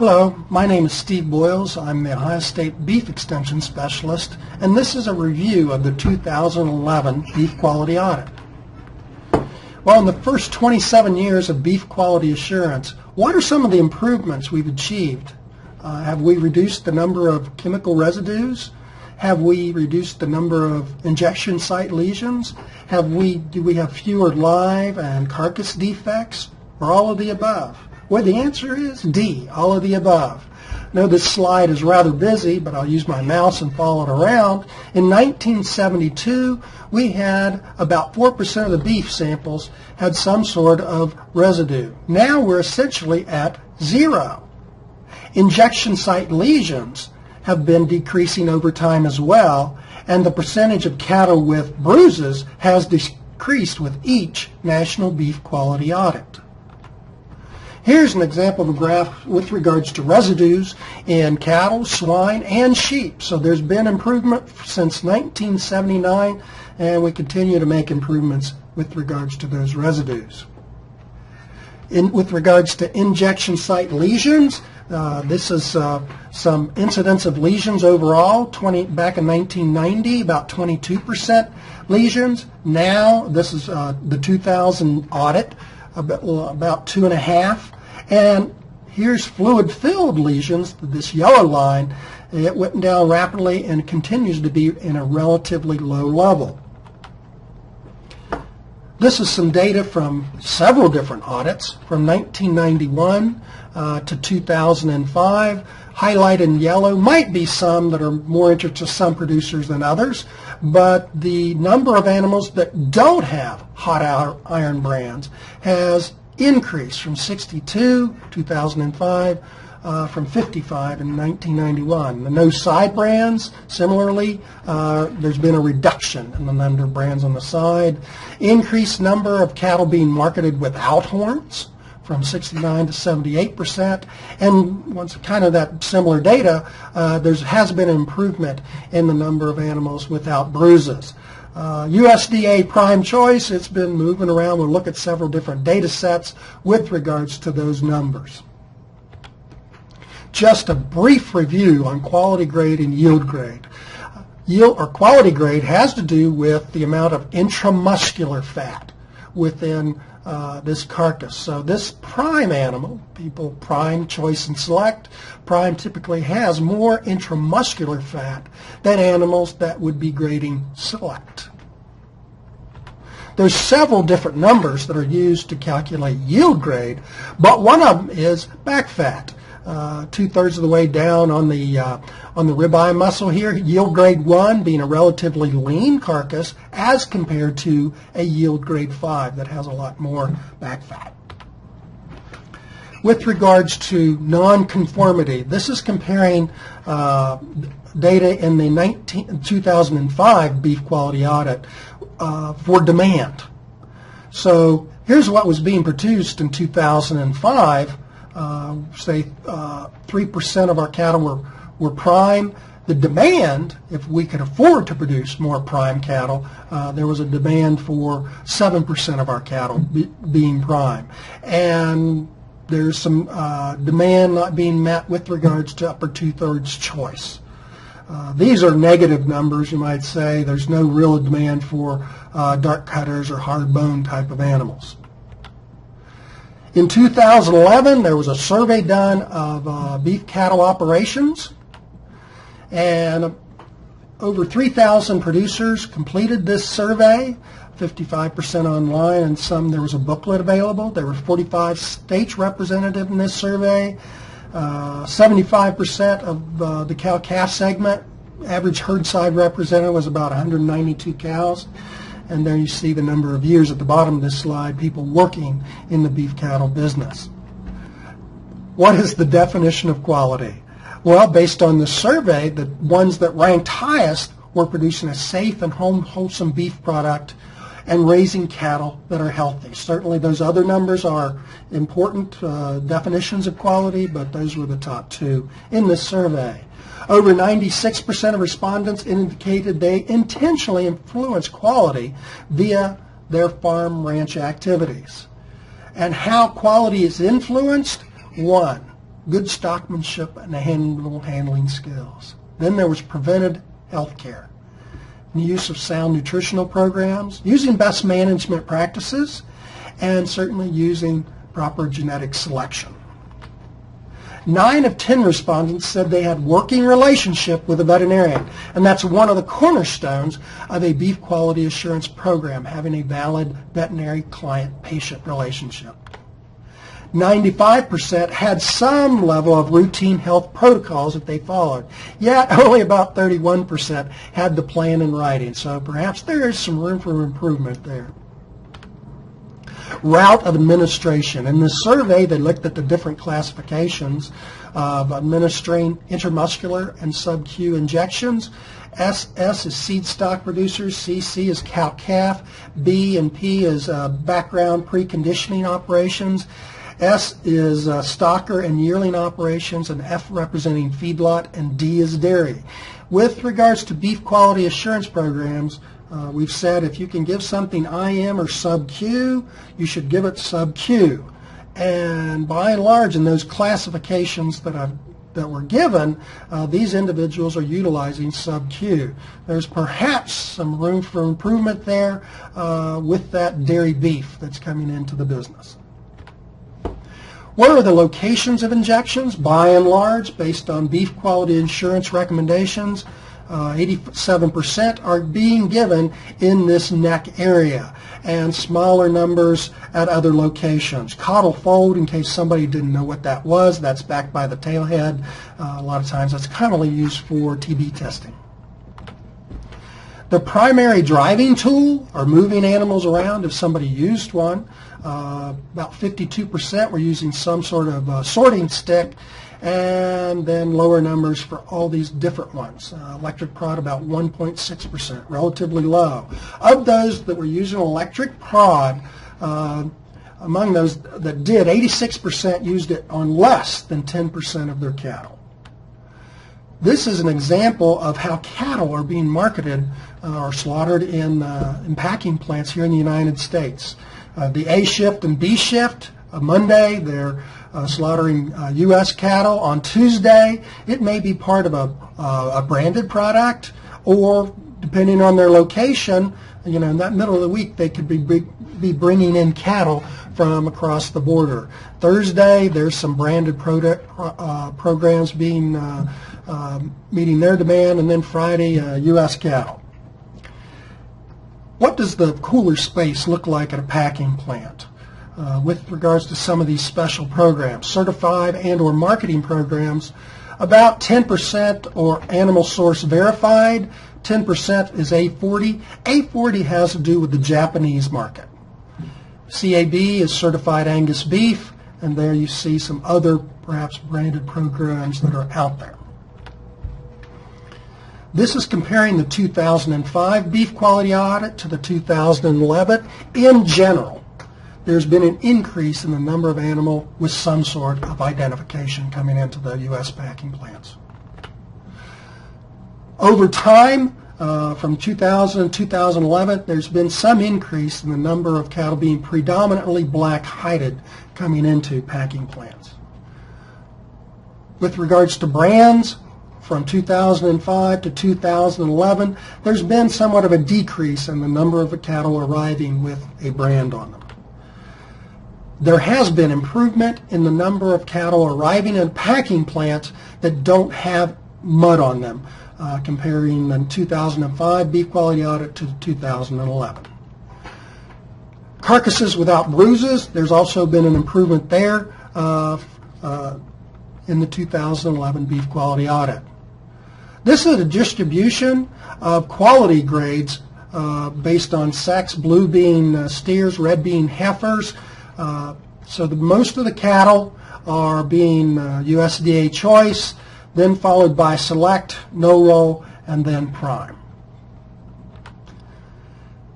Hello, my name is Steve Boyles. I'm the Ohio State Beef Extension Specialist, and this is a review of the 2011 Beef Quality Audit. Well, in the first 27 years of beef quality assurance, what are some of the improvements we've achieved? Have we reduced the number of chemical residues? Have we reduced the number of injection site lesions? Do we have fewer live and carcass defects, or all of the above? Well, the answer is D, all of the above. I know this slide is rather busy, but I'll use my mouse and follow it around. In 1972, we had about 4% of the beef samples had some sort of residue. Now we're essentially at 0. Injection site lesions have been decreasing over time as well, and the percentage of cattle with bruises has decreased with each National Beef Quality Audit. Here's an example of a graph with regards to residues in cattle, swine, and sheep. So there's been improvement since 1979, and we continue to make improvements with regards to those residues. With regards to injection site lesions, this is some incidence of lesions overall. Back in 1990, about 22% lesions. Now, this is the 2000 audit, about 2.5. And here's fluid-filled lesions, this yellow line. It went down rapidly and continues to be in a relatively low level. This is some data from several different audits from 1991 to 2005. Highlighted in yellow might be some that are more interesting to some producers than others, but the number of animals that don't have hot iron brands has increased from 62 2005, from 55 in 1991. The no side brands, similarly, there's been a reduction in the number of brands on the side. Increased number of cattle being marketed without horns, from 69 to 78%, and once kind of that similar data, there has been an improvement in the number of animals without bruises. USDA Prime Choice, it's been moving around. We'll look at several different data sets with regards to those numbers. Just a brief review on quality grade and yield grade. Yield or quality grade has to do with the amount of intramuscular fat within this carcass. So this prime animal, people prime, choice, and select, prime typically has more intramuscular fat than animals that would be grading select. There's several different numbers that are used to calculate yield grade, but one of them is back fat. 2/3 of the way down on the ribeye muscle here, yield grade 1 being a relatively lean carcass as compared to a yield grade 5 that has a lot more back fat. With regards to non-conformity, this is comparing data in the 2005 Beef Quality Audit for demand. So here's what was being produced in 2005. Say 3% of our cattle were prime. The demand, if we could afford to produce more prime cattle, there was a demand for 7% of our cattle being prime. And there's some demand not being met with regards to upper 2/3 choice. These are negative numbers, you might say. There's no real demand for dark cutters or hard bone type of animals. In 2011, there was a survey done of beef cattle operations, and over 3,000 producers completed this survey, 55% online, and there was a booklet available. There were 45 states represented in this survey. 75% of the cow-calf segment, average herd size represented was about 192 cows. And there you see the number of years at the bottom of this slide, people working in the beef cattle business. What is the definition of quality? Well, based on the survey, the ones that ranked highest were producing a safe and wholesome beef product and raising cattle that are healthy. Certainly those other numbers are important definitions of quality, but those were the top two in this survey. Over 96% of respondents indicated they intentionally influence quality via their farm ranch activities. And how quality is influenced? 1, good stockmanship, and animal handling skills. Then there was preventive health care, the use of sound nutritional programs, using best management practices, and certainly using proper genetic selection. 9 of 10 respondents said they had working relationship with a veterinarian, and that's one of the cornerstones of a beef quality assurance program, having a valid veterinary client-patient relationship. 95% had some level of routine health protocols that they followed, yet only about 31% had the plan in writing, so perhaps there is some room for improvement there. Route of administration. In this survey, they looked at the different classifications of administering intramuscular and sub-Q injections. S is seed stock producers, C is cow-calf, B and P is background preconditioning operations, S is stocker and yearling operations, and F representing feedlot, and D is dairy. With regards to beef quality assurance programs, we've said if you can give something IM or sub-Q, you should give it sub-Q. And by and large, in those classifications that were given, these individuals are utilizing sub-Q. There's perhaps some room for improvement there with that dairy beef that's coming into the business. What are the locations of injections? By and large, based on beef quality insurance recommendations, 87% are being given in this neck area, and smaller numbers at other locations. Caudal fold, in case somebody didn't know what that was, that's back by the tailhead. A lot of times that's commonly used for TB testing. The primary driving tool, or moving animals around if somebody used one, about 52% were using some sort of sorting stick, and then lower numbers for all these different ones. Electric prod about 1.6%, relatively low. Of those that were using electric prod, among those that did, 86% used it on less than 10% of their cattle. This is an example of how cattle are being marketed or slaughtered in packing plants here in the United States. The A shift and B shift, Monday they're slaughtering U.S. cattle. On Tuesday, it may be part of a branded product, or depending on their location, in that middle of the week, they could be bringing in cattle from across the border. Thursday, there's some branded programs being meeting their demand, and then Friday, U.S. cattle. What does the cooler space look like at a packing plant? With regards to some of these special programs, certified and or marketing programs, about 10% or animal source verified, 10% is A40. A40 has to do with the Japanese market. CAB is certified Angus beef, and there you see some other perhaps branded programs that are out there. This is comparing the 2005 beef quality audit to the 2011. In general, there's been an increase in the number of animals with some sort of identification coming into the U.S. packing plants. Over time, from 2000 to 2011, there's been some increase in the number of cattle being predominantly black-hided coming into packing plants. With regards to brands, from 2005 to 2011, there's been somewhat of a decrease in the number of the cattle arriving with a brand on them. There has been improvement in the number of cattle arriving in packing plants that don't have mud on them, comparing the 2005 beef quality audit to 2011. Carcasses without bruises, there's also been an improvement there in the 2011 beef quality audit. This is a distribution of quality grades based on sex, blue being steers, red being heifers. So most of the cattle are being USDA choice, then followed by select, no roll, and then prime.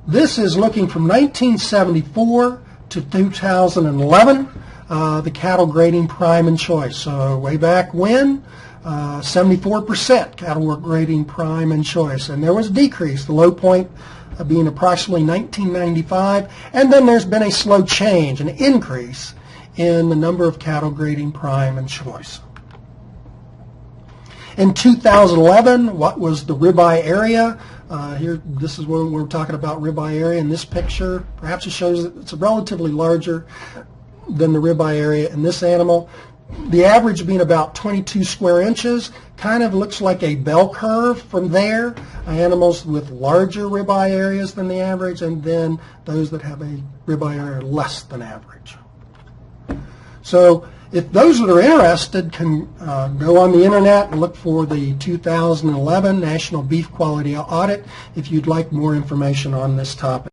This is looking from 1974 to 2011, the cattle grading prime and choice. So way back when, 74% cattle were grading prime and choice, and there was a decrease, the low point being approximately 1995, and then there's been a slow change, an increase in the number of cattle grading prime and choice. In 2011, what was the ribeye area? Here, this is when we're talking about ribeye area in this picture. Perhaps it shows that it's relatively larger than the ribeye area in this animal. The average being about 22 square inches. Kind of looks like a bell curve from there. Animals with larger ribeye areas than the average, and then those that have a ribeye area less than average. So if those that are interested can go on the internet and look for the 2011 National Beef Quality Audit if you'd like more information on this topic.